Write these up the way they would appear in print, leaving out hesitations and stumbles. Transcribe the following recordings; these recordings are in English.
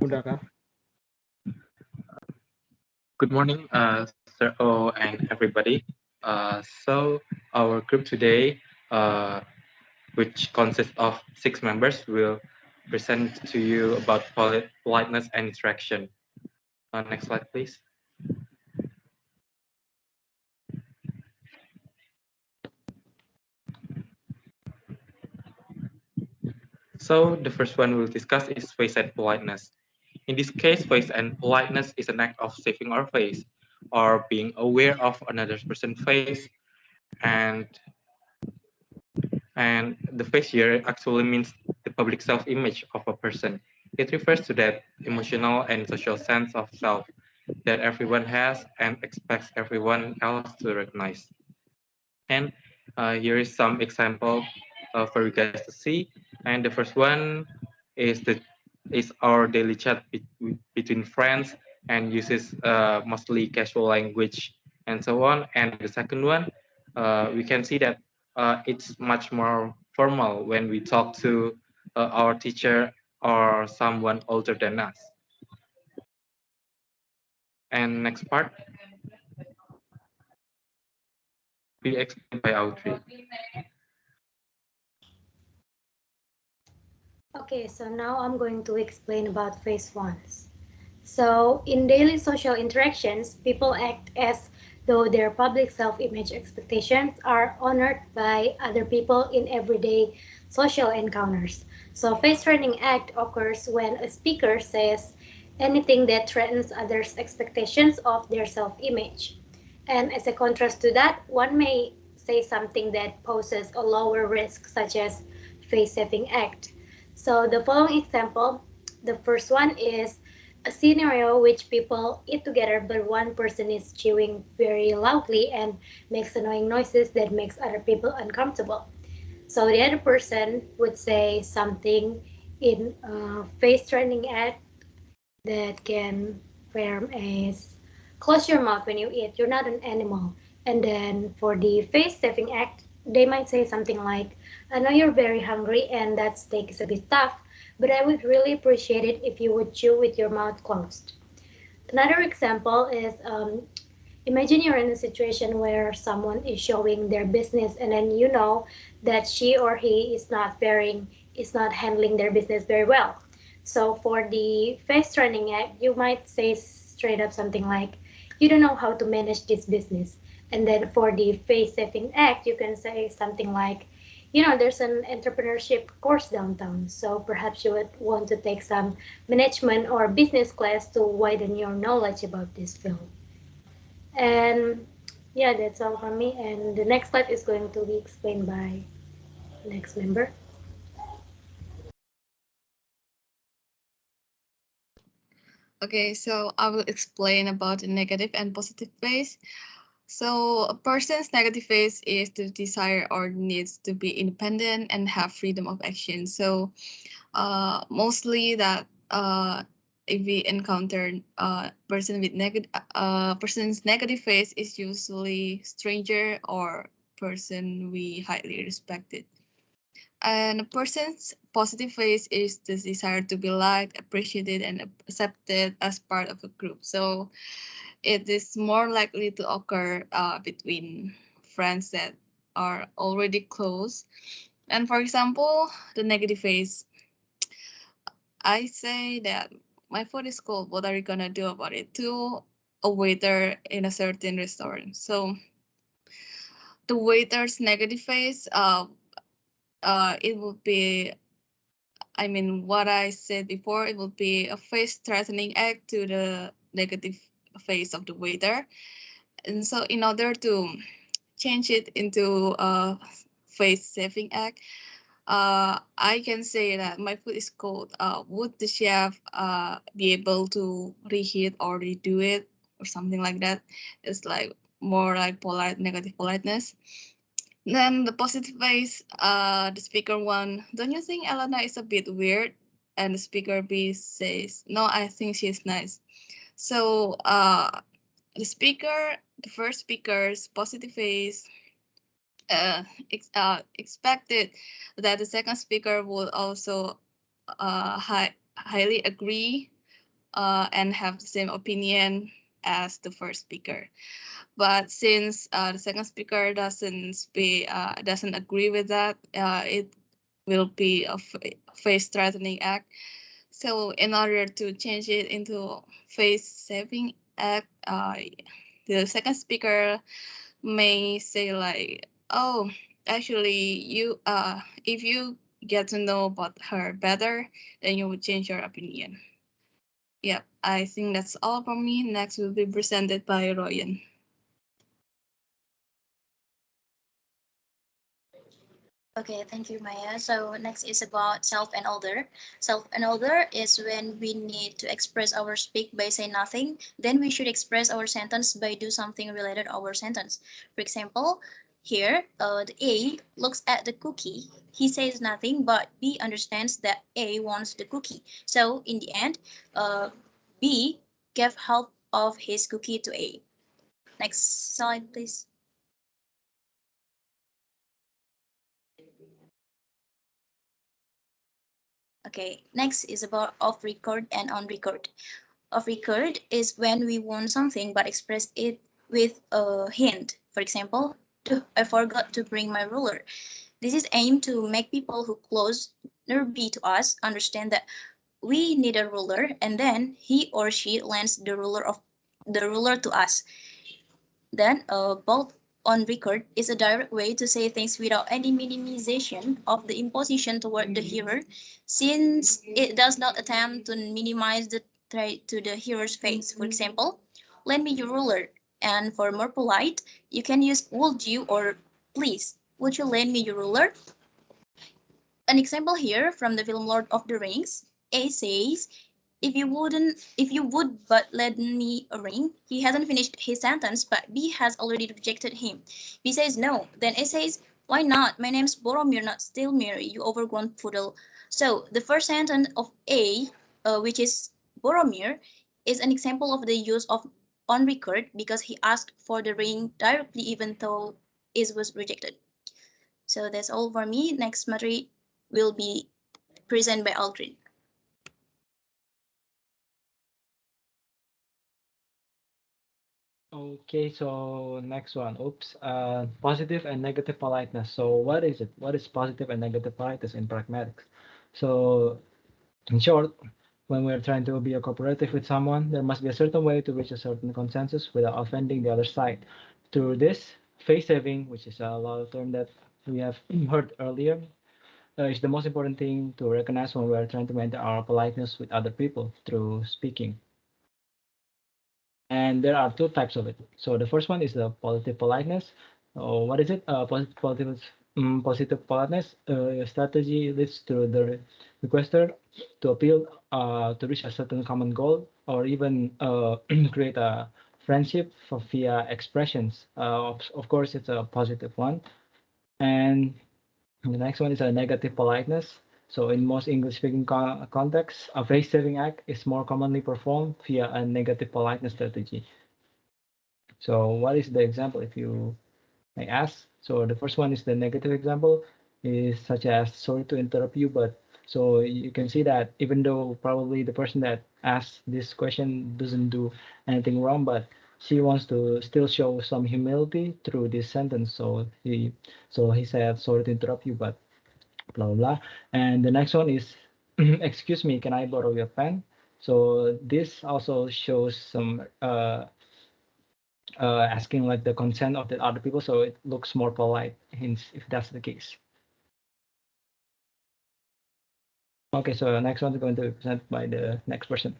udah kah? Good morning, Sir O and everybody. So our group today, which consists of 6 members, will present to you about politeness and interaction. Next slide, please. So the first one we'll discuss is face and politeness. In this case, face and politeness is an act of saving our face or being aware of another person's face, and the face here actually means the public self-image of a person. It refers to that emotional and social sense of self that everyone has and expects everyone else to recognize. And here is some example for you guys to see. And the first one is our daily chat between friends and uses mostly casual language and so on. And the second one, we can see that it's much more formal when we talk to our teacher or someone older than us. And next part, be explained by Audrey. Okay, so now I'm going to explain about phase ones. So in daily social interactions, people act as though their public self-image expectations are honored by other people in everyday social encounters. So face-threatening act occurs when a speaker says anything that threatens others' expectations of their self-image. And as a contrast to that, one may say something that poses a lower risk, such as face-saving act. So the following example, the first one is a scenario which people eat together, but one person is chewing very loudly and makes annoying noises that makes other people uncomfortable. So the other person would say something in a face-threatening act that can frame as close your mouth when you eat, you're not an animal. And then for the face-saving act, they might say something like, I know you're very hungry and that steak is a bit tough, but I would really appreciate it if you would chew with your mouth closed. Another example is imagine you're in a situation where someone is showing their business and then you know that she or he is not handling their business very well. So for the face training act, you might say straight up something like, you don't know how to manage this business. And then for the face saving act, you can say something like, you know, there's an entrepreneurship course downtown, so perhaps you would want to take some management or business class to widen your knowledge about this field. And yeah, that's all from me. And the next slide is going to be explained by next member. Okay, so I will explain about the negative and positive phase. So a person's negative phase is the desire or needs to be independent and have freedom of action. So mostly that if we encounter a person with person's negative phase is usually stranger or person we highly respected. And a person's positive phase is the desire to be liked, appreciated, and accepted as part of a group. So it is more likely to occur between friends that are already close. And for example, the negative phase, I say that my food is cold. What are you gonna do about it? To a waiter in a certain restaurant. So the waiter's negative phase, it would be, I mean, what I said before, it would be a face-threatening act to the negative face of the waiter. And so in order to change it into a face-saving act, I can say that my food is cold. Would the chef be able to reheat or redo it or something like that? It's like more like polite, negative politeness. Then the positive face, the speaker one, don't you think Elena is a bit weird? And the speaker B says, no, I think she's nice. So the first speaker's positive face expected that the second speaker would also highly agree and have the same opinion as the first speaker. But since the second speaker doesn't agree with that, it will be a face-threatening act. So in order to change it into face-saving act, the second speaker may say like, "Oh, actually, if you get to know about her better, then you will change your opinion." Yep, I think that's all from me. Next will be presented by Royan. Okay, thank you, Maya. So next is about self and other. Self and other is when we need to express our speak by say nothing. Then we should express our sentence by do something related to our sentence. For example, here the A looks at the cookie. He says nothing, but B understands that A wants the cookie. So in the end, B gave half of his cookie to A. Next slide, please. Okay, next is about off record and on record. Off record is when we want something but express it with a hint. For example, I forgot to bring my ruler. This is aimed to make people who close nearby to us understand that we need a ruler, and then he or she lends the ruler to us. Then, both on record is a direct way to say things without any minimization of the imposition toward the hearer, since it does not attempt to minimize the threat to the hearer's face. For example, lend me your ruler. And for more polite, you can use would you or please. Would you lend me your ruler? An example here from the film Lord of the Rings. A says, if you would but lend me a ring. He hasn't finished his sentence, but B has already rejected him. B says no. Then A says, why not? My name's Boromir, not Stilmir, you overgrown poodle. So the first sentence of A, which is Boromir, is an example of the use of on record because he asked for the ring directly even though it was rejected. So that's all for me. Next material will be presented by ALDRIN. Okay, so next one. Oops. Positive and negative politeness. So what is it? What is positive and negative politeness in pragmatics? So in short, when we're trying to be a cooperative with someone, there must be a certain way to reach a certain consensus without offending the other side. Through this, face saving, which is a lot of term that we have heard earlier, is the most important thing to recognize when we are trying to maintain our politeness with other people through speaking. And there are two types of it. So the first one is the positive politeness. What is it? Positive politeness strategy leads to the requester to appeal to reach a certain common goal or even create a friendship for via expressions. Of course, it's a positive one. And the next one is a negative politeness. So in most English-speaking contexts, a face-saving act is more commonly performed via a negative politeness strategy. So what is the example, if you may ask? So the first one is the negative example, is such as, sorry to interrupt you, but so you can see that even though probably the person that asked this question doesn't do anything wrong, but she wants to still show some humility through this sentence. So he said, sorry to interrupt you, but blah blah blah. And the next one is, excuse me, can I borrow your pen? So this also shows some asking like the consent of the other people, so it looks more polite if that's the case. Okay, so the next one is going to be presented by the next person.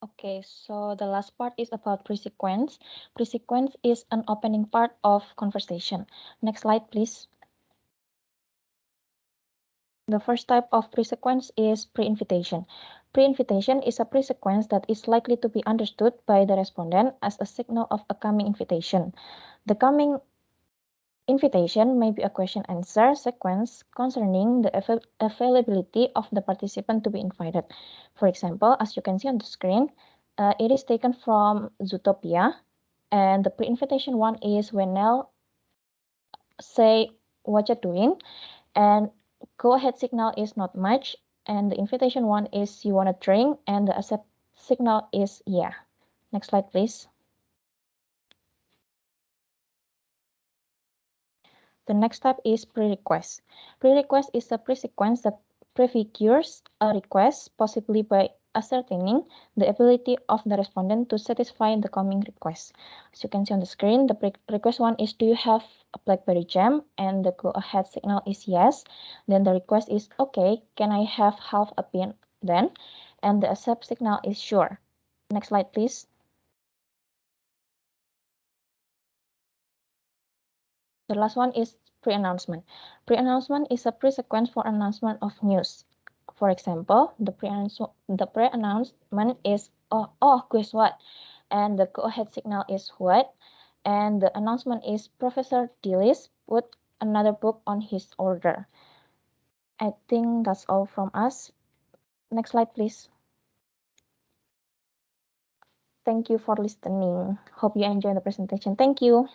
Okay, so the last part is about pre-sequence. Pre-sequence is an opening part of conversation. Next slide, please. The first type of pre-sequence is pre-invitation. Pre-invitation is a pre-sequence that is likely to be understood by the respondent as a signal of a coming invitation. The coming invitation may be a question-answer sequence concerning the availability of the participant to be invited. For example, as you can see on the screen, it is taken from Zootopia, and the pre-invitation one is when Nell say, what you doing? And go ahead signal is not much, and the invitation one is you want a drink, and the accept signal is yeah. Next slide, please. The next step is pre-request. Pre-request is a pre-sequence that prefigures a request, possibly by ascertaining the ability of the respondent to satisfy the coming request. As you can see on the screen, the request one is, do you have a BlackBerry Jam? And the go-ahead signal is yes. Then the request is, okay, can I have half a pin then? And the accept signal is sure. Next slide, please. The last one is pre-announcement. Pre-announcement is a pre-sequence for announcement of news. For example, the pre-announcement is, oh, guess what? And the go-ahead signal is what? And the announcement is Professor Dillis put another book on his order. I think that's all from us. Next slide, please. Thank you for listening. Hope you enjoy the presentation. Thank you.